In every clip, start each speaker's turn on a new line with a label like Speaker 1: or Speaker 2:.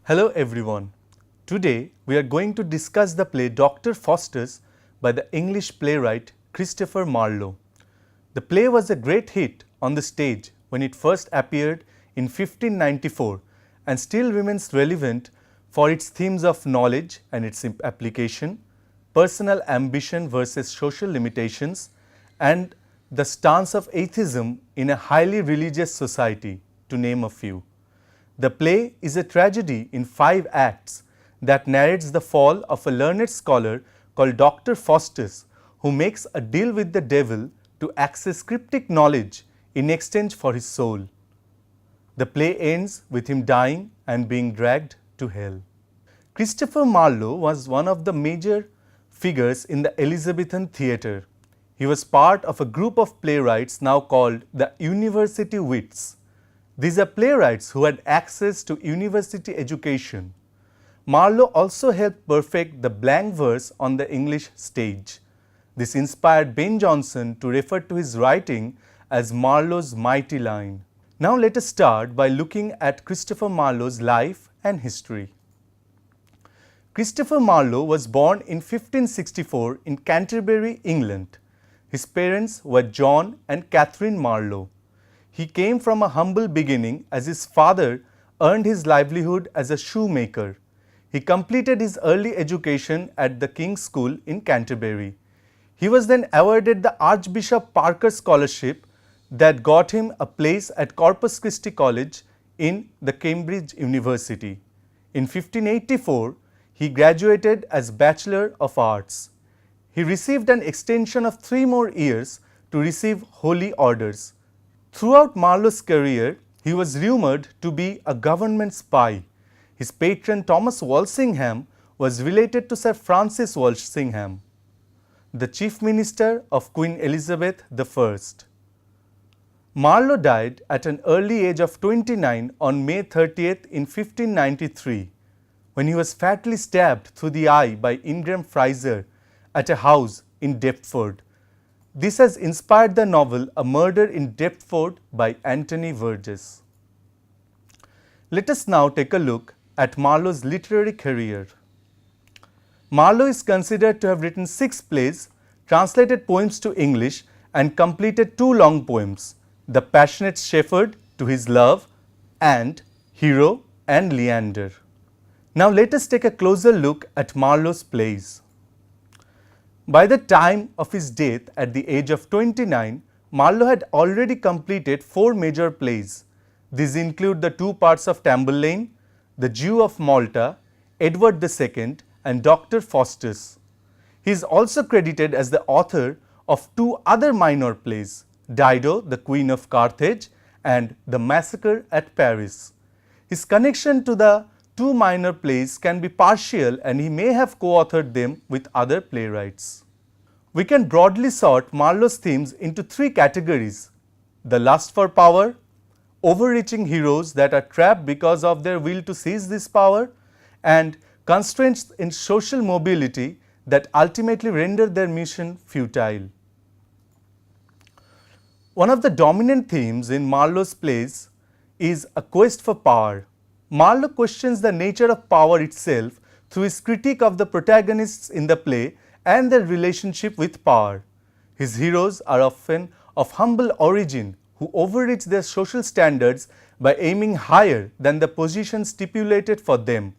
Speaker 1: Hello everyone. Today we are going to discuss the play Doctor Faustus by the English playwright Christopher Marlowe. The play was a great hit on the stage when it first appeared in 1594 and still remains relevant for its themes of knowledge and its application, personal ambition versus social limitations, and the stance of atheism in a highly religious society, to name a few. The play is a tragedy in 5 acts that narrates the fall of a learned scholar called Doctor Faustus, who makes a deal with the devil to access cryptic knowledge in exchange for his soul. The play ends with him dying and being dragged to hell. Christopher Marlowe was one of the major figures in the Elizabethan theatre. He was part of a group of playwrights now called the University Wits. These are playwrights who had access to university education. Marlowe also helped perfect the blank verse on the English stage. This inspired Ben Jonson to refer to his writing as Marlowe's mighty line. Now let us start by looking at Christopher Marlowe's life and history. Christopher Marlowe was born in 1564 in Canterbury, England. His parents were John and Catherine Marlowe. He came from a humble beginning as his father earned his livelihood as a shoemaker. He completed his early education at the King's School in Canterbury. He was then awarded the Archbishop Parker Scholarship that got him a place at Corpus Christi College in the Cambridge University. In 1584, he graduated as Bachelor of Arts. He received an extension of 3 more years to receive holy orders. Throughout Marlowe's career, he was rumoured to be a government spy. His patron Thomas Walsingham was related to Sir Francis Walsingham, the Chief Minister of Queen Elizabeth I. Marlowe died at an early age of 29 on May 30th in 1593, when he was fatally stabbed through the eye by Ingram Fraser at a house in Deptford. This has inspired the novel A Murder in Deptford by Anthony Burgess. Let us now take a look at Marlowe's literary career. Marlowe is considered to have written 6 plays, translated poems to English, and completed 2 long poems, The Passionate Shepherd to His Love and Hero and Leander. Now let us take a closer look at Marlowe's plays. By the time of his death at the age of 29, Marlowe had already completed 4 major plays. These include the 2 parts of Tamburlaine, The Jew of Malta, Edward II, and Doctor Faustus. He is also credited as the author of 2 other minor plays, Dido, the Queen of Carthage, and The Massacre at Paris. His connection to the 2 minor plays can be partial, and he may have co-authored them with other playwrights. We can broadly sort Marlowe's themes into 3 categories: the lust for power, overreaching heroes that are trapped because of their will to seize this power, and constraints in social mobility that ultimately render their mission futile. One of the dominant themes in Marlowe's plays is a quest for power. Marlowe questions the nature of power itself through his critique of the protagonists in the play and their relationship with power. His heroes are often of humble origin who overreach their social standards by aiming higher than the position stipulated for them.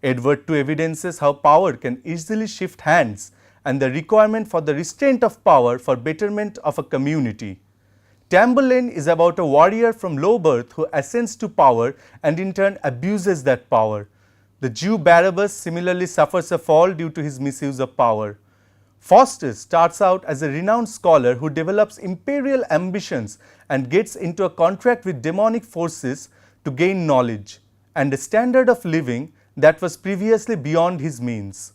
Speaker 1: Edward II evidences how power can easily shift hands and the requirement for the restraint of power for betterment of a community. Tamburlaine is about a warrior from low birth who ascends to power and in turn abuses that power. The Jew Barabbas similarly suffers a fall due to his misuse of power. Faustus starts out as a renowned scholar who develops imperial ambitions and gets into a contract with demonic forces to gain knowledge and a standard of living that was previously beyond his means.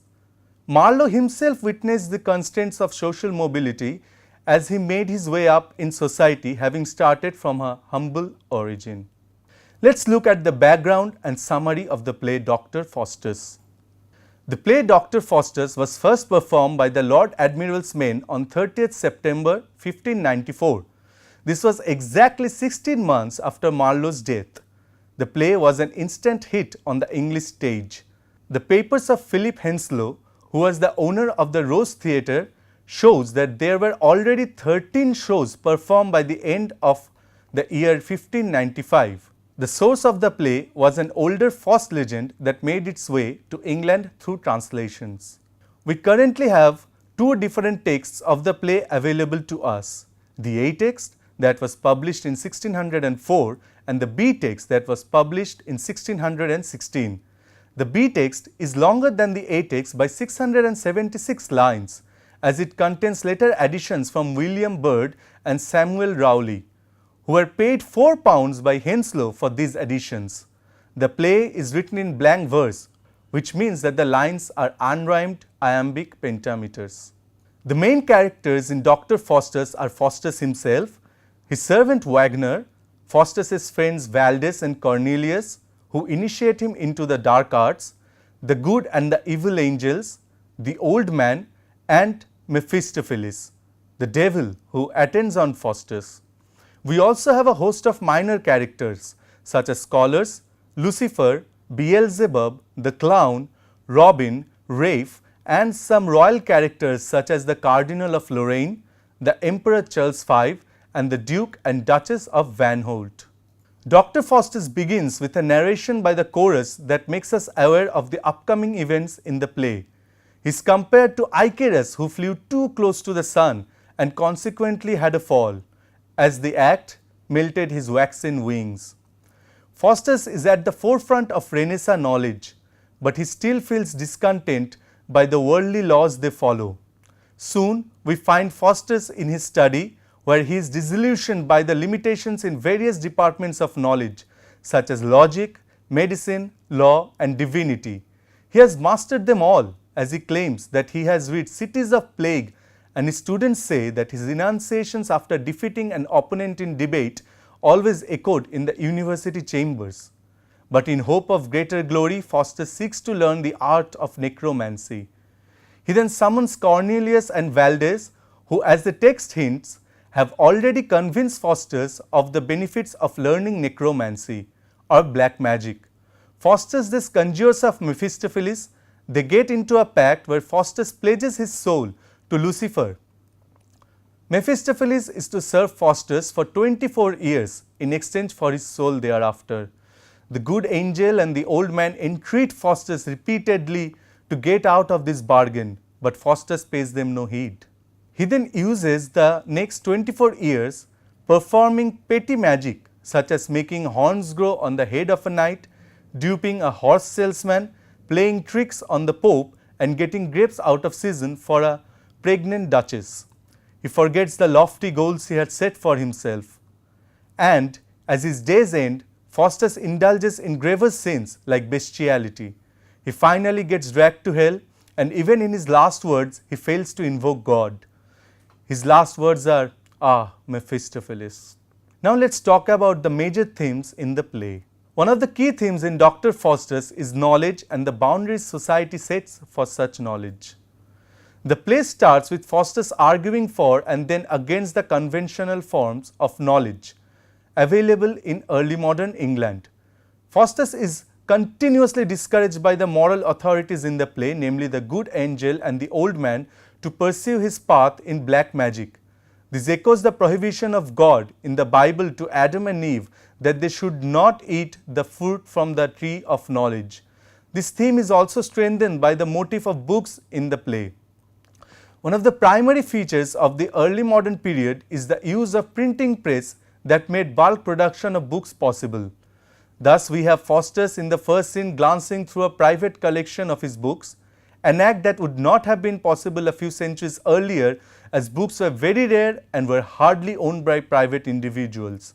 Speaker 1: Marlowe himself witnessed the constraints of social mobility as he made his way up in society, having started from a humble origin. Let's look at the background and summary of the play Doctor Faustus. The play Doctor Faustus was first performed by the Lord Admiral's men on 30th September 1594. This was exactly 16 months after Marlowe's death. The play was an instant hit on the English stage. The papers of Philip Henslow, who was the owner of the Rose Theatre, shows that there were already 13 shows performed by the end of the year 1595. The source of the play was an older Faust legend that made its way to England through translations. We currently have two different texts of the play available to us. The A text that was published in 1604 and the B text that was published in 1616. The B text is longer than the A text by 676 lines, as it contains later additions from William Byrd and Samuel Rowley, who were paid £4 by Henslow for these additions. The play is written in blank verse, which means that the lines are unrhymed iambic pentameters. The main characters in Doctor Faustus are Faustus himself, his servant Wagner, Faustus's friends Valdez and Cornelius, who initiate him into the dark arts, the good and the evil angels, the old man, and Mephistopheles, the devil who attends on Faustus. We also have a host of minor characters such as scholars, Lucifer, Beelzebub, the clown, Robin, Rafe, and some royal characters such as the Cardinal of Lorraine, the Emperor Charles V, and the Duke and Duchess of Van Holt. Dr. Faustus begins with a narration by the chorus that makes us aware of the upcoming events in the play. He is compared to Icarus, who flew too close to the sun and consequently had a fall, as the act melted his waxen wings. Faustus is at the forefront of Renaissance knowledge, but he still feels discontent by the worldly laws they follow. Soon we find Faustus in his study, where he is disillusioned by the limitations in various departments of knowledge such as logic, medicine, law, and divinity. He has mastered them all, as he claims that he has rid cities of plague, and his students say that his enunciations after defeating an opponent in debate always echoed in the university chambers. But in hope of greater glory, Faustus seeks to learn the art of necromancy. He then summons Cornelius and Valdez, who, as the text hints, have already convinced Faustus of the benefits of learning necromancy or black magic. Faustus thus conjures of Mephistopheles. They get into a pact where Faustus pledges his soul to Lucifer. Mephistopheles is to serve Faustus for 24 years in exchange for his soul thereafter. The good angel and the old man entreat Faustus repeatedly to get out of this bargain, but Faustus pays them no heed. He then uses the next 24 years performing petty magic such as making horns grow on the head of a knight, duping a horse salesman, playing tricks on the Pope, and getting grapes out of season for a pregnant duchess. He forgets the lofty goals he had set for himself. And as his days end, Faustus indulges in graver sins like bestiality. He finally gets dragged to hell, and even in his last words, he fails to invoke God. His last words are, "Ah, Mephistopheles." Now let's talk about the major themes in the play. One of the key themes in Dr. Faustus is knowledge and the boundaries society sets for such knowledge. The play starts with Faustus arguing for and then against the conventional forms of knowledge available in early modern England. Faustus is continuously discouraged by the moral authorities in the play, namely the good angel and the old man, to pursue his path in black magic. This echoes the prohibition of God in the Bible to Adam and Eve that they should not eat the fruit from the tree of knowledge. This theme is also strengthened by the motif of books in the play. One of the primary features of the early modern period is the use of printing press that made bulk production of books possible. Thus, we have Faustus in the first scene glancing through a private collection of his books, an act that would not have been possible a few centuries earlier, as books were very rare and were hardly owned by private individuals.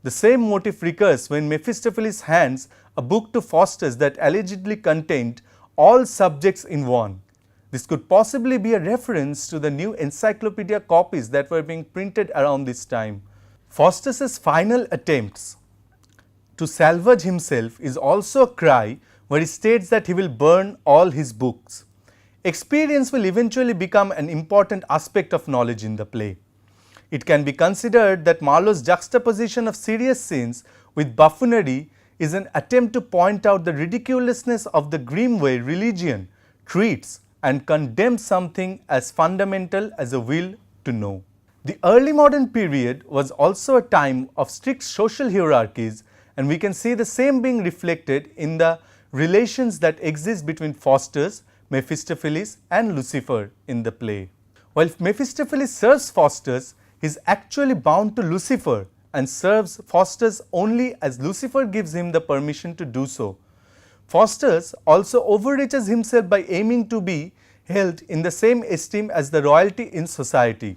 Speaker 1: The same motif recurs when Mephistopheles hands a book to Faustus that allegedly contained all subjects in one. This could possibly be a reference to the new encyclopedia copies that were being printed around this time. Faustus's final attempts to salvage himself is also a cry where he states that he will burn all his books. Experience will eventually become an important aspect of knowledge in the play. It can be considered that Marlowe's juxtaposition of serious scenes with buffoonery is an attempt to point out the ridiculousness of the grim way religion treats and condemns something as fundamental as a will to know. The early modern period was also a time of strict social hierarchies, and we can see the same being reflected in the relations that exist between Faustus, Mephistopheles and Lucifer in the play. While Mephistopheles serves Faustus, he is actually bound to Lucifer and serves Faustus only as Lucifer gives him the permission to do so. Faustus also overreaches himself by aiming to be held in the same esteem as the royalty in society.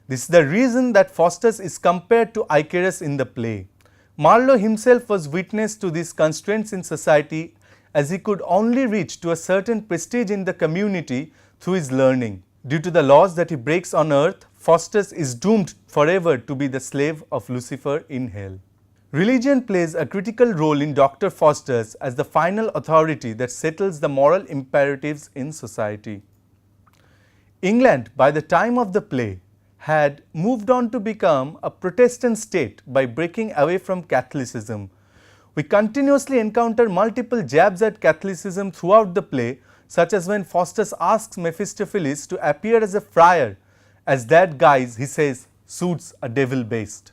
Speaker 1: This is the reason that Faustus is compared to Icarus in the play. Marlowe himself was witness to these constraints in society, as he could only reach to a certain prestige in the community through his learning. Due to the laws that he breaks on earth, Faustus is doomed forever to be the slave of Lucifer in hell. Religion plays a critical role in Doctor Faustus as the final authority that settles the moral imperatives in society. England, by the time of the play, had moved on to become a Protestant state by breaking away from Catholicism. We continuously encounter multiple jabs at Catholicism throughout the play, such as when Faustus asks Mephistopheles to appear as a friar, as that guise, he says, suits a devil based.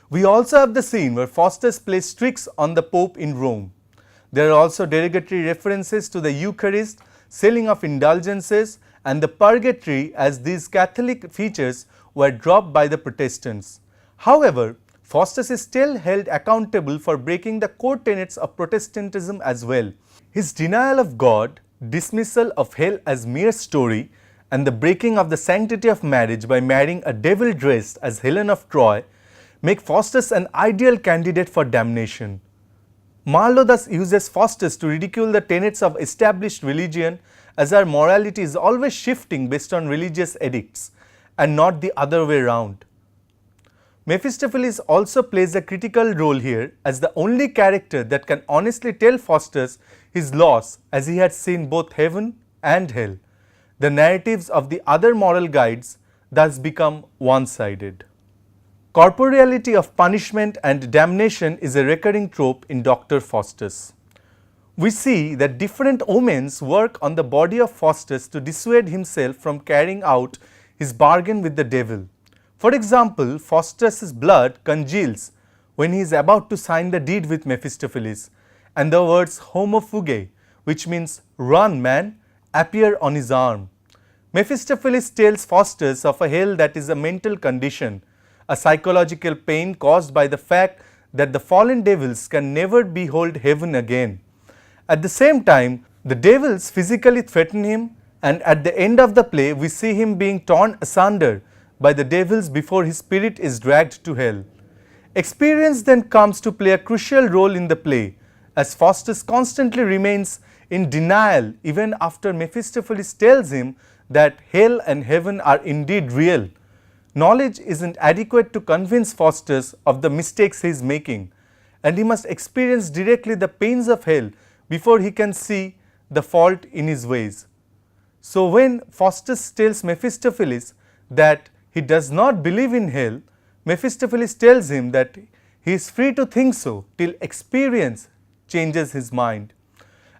Speaker 1: We also have the scene where Faustus plays tricks on the Pope in Rome. There are also derogatory references to the Eucharist, selling of indulgences and the purgatory, as these Catholic features were dropped by the Protestants. However, Faustus is still held accountable for breaking the core tenets of Protestantism as well. His denial of God, dismissal of hell as mere story, and the breaking of the sanctity of marriage by marrying a devil dressed as Helen of Troy make Faustus an ideal candidate for damnation. Marlowe thus uses Faustus to ridicule the tenets of established religion, as our morality is always shifting based on religious edicts and not the other way around. Mephistopheles also plays a critical role here as the only character that can honestly tell Faustus his loss, as he had seen both heaven and hell. The narratives of the other moral guides thus become one-sided. Corporeality of punishment and damnation is a recurring trope in Doctor Faustus. We see that different omens work on the body of Faustus to dissuade himself from carrying out his bargain with the devil. For example, Faustus' blood congeals when he is about to sign the deed with Mephistopheles, and the words homo fuge, which means run man, appear on his arm. Mephistopheles tells Faustus of a hell that is a mental condition, a psychological pain caused by the fact that the fallen devils can never behold heaven again. At the same time, the devils physically threaten him, and at the end of the play, we see him being torn asunder by the devils before his spirit is dragged to hell. Experience then comes to play a crucial role in the play, as Faustus constantly remains in denial even after Mephistopheles tells him that hell and heaven are indeed real. Knowledge isn't adequate to convince Faustus of the mistakes he is making, and he must experience directly the pains of hell before he can see the fault in his ways. So when Faustus tells Mephistopheles that he does not believe in hell, Mephistopheles tells him that he is free to think so till experience changes his mind.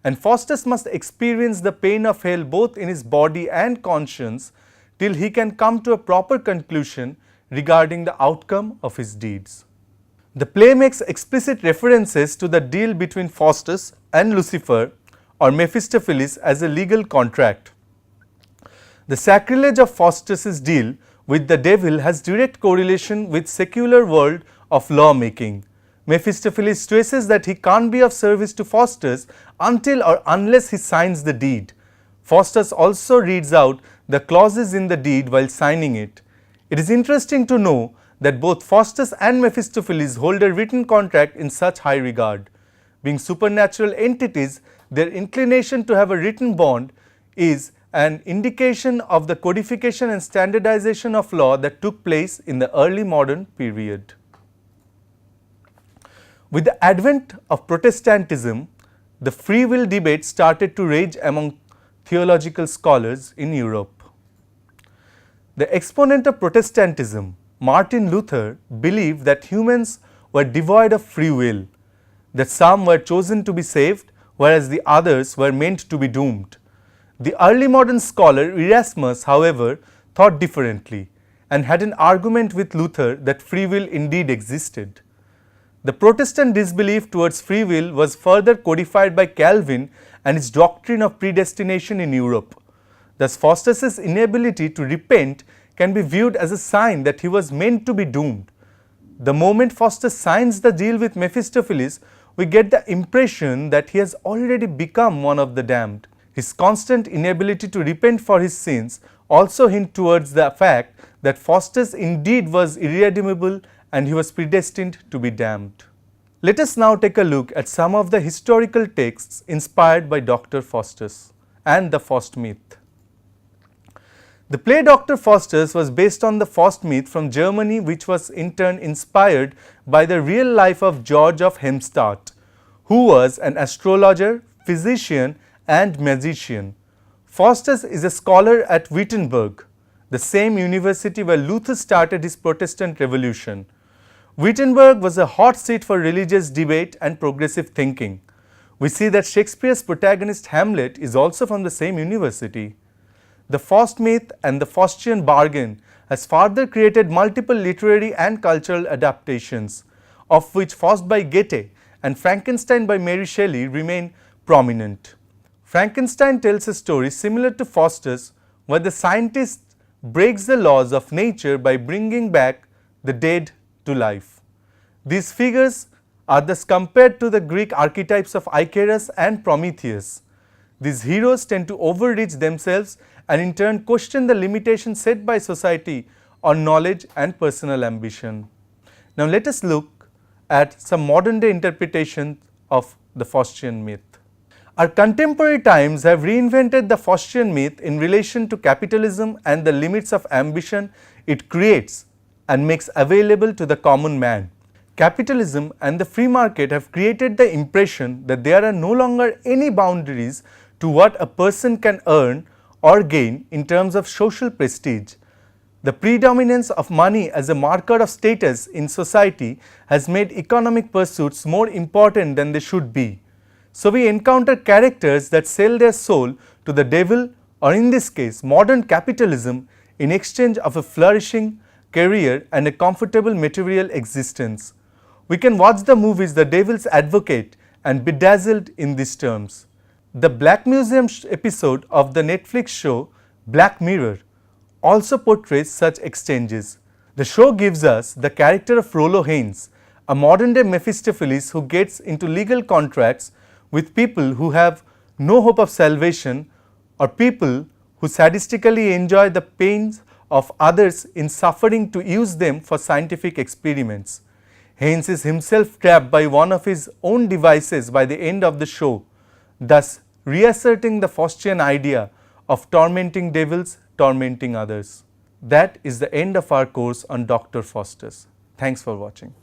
Speaker 1: And Faustus must experience the pain of hell both in his body and conscience till he can come to a proper conclusion regarding the outcome of his deeds. The play makes explicit references to the deal between Faustus and Lucifer or Mephistopheles as a legal contract. The sacrilege of Faustus' deal with the devil has direct correlation with secular world of law-making. Mephistopheles stresses that he can't be of service to Faustus until or unless he signs the deed. Faustus also reads out the clauses in the deed while signing it. It is interesting to know that both Faustus and Mephistopheles hold a written contract in such high regard. Being supernatural entities, their inclination to have a written bond is an indication of the codification and standardization of law that took place in the early modern period. With the advent of Protestantism, the free will debate started to rage among theological scholars in Europe. The exponent of Protestantism, Martin Luther, believed that humans were devoid of free will. that some were chosen to be saved, whereas the others were meant to be doomed. The early modern scholar Erasmus, however, thought differently and had an argument with Luther that free will indeed existed. The Protestant disbelief towards free will was further codified by Calvin and his doctrine of predestination in Europe. Thus, Faustus's inability to repent can be viewed as a sign that he was meant to be doomed. The moment Faustus signs the deal with Mephistopheles, we get the impression that he has already become one of the damned. His constant inability to repent for his sins also hint towards the fact that Faustus indeed was irredeemable and he was predestined to be damned. Let us now take a look at some of the historical texts inspired by Doctor Faustus and the Faust myth. The play Doctor Faustus was based on the Faust myth from Germany, which was in turn inspired by the real life of George of Hemstadt, who was an astrologer, physician and magician. Faustus is a scholar at Wittenberg, the same university where Luther started his Protestant revolution. Wittenberg was a hot seat for religious debate and progressive thinking. We see that Shakespeare's protagonist Hamlet is also from the same university. The Faust myth and the Faustian bargain has further created multiple literary and cultural adaptations, of which Faust by Goethe and Frankenstein by Mary Shelley remain prominent. Frankenstein tells a story similar to Faustus, where the scientist breaks the laws of nature by bringing back the dead to life. These figures are thus compared to the Greek archetypes of Icarus and Prometheus. These heroes tend to overreach themselves and in turn question the limitations set by society on knowledge and personal ambition. Now let us look at some modern day interpretations of the Faustian myth. Our contemporary times have reinvented the Faustian myth in relation to capitalism and the limits of ambition it creates and makes available to the common man. Capitalism and the free market have created the impression that there are no longer any boundaries to what a person can earn or gain in terms of social prestige. The predominance of money as a marker of status in society has made economic pursuits more important than they should be. So we encounter characters that sell their soul to the devil, or in this case modern capitalism, in exchange of a flourishing career and a comfortable material existence. We can watch the movies The Devil's Advocate and be dazzled in these terms. The Black Museum episode of the Netflix show Black Mirror also portrays such exchanges. The show gives us the character of Rollo Haynes, a modern day Mephistopheles who gets into legal contracts with people who have no hope of salvation, or people who sadistically enjoy the pains of others in suffering to use them for scientific experiments. Haynes is himself trapped by one of his own devices by the end of the show, thus reasserting the Faustian idea of tormenting devils tormenting others. That is the end of our course on Dr. Faustus. Thanks for watching.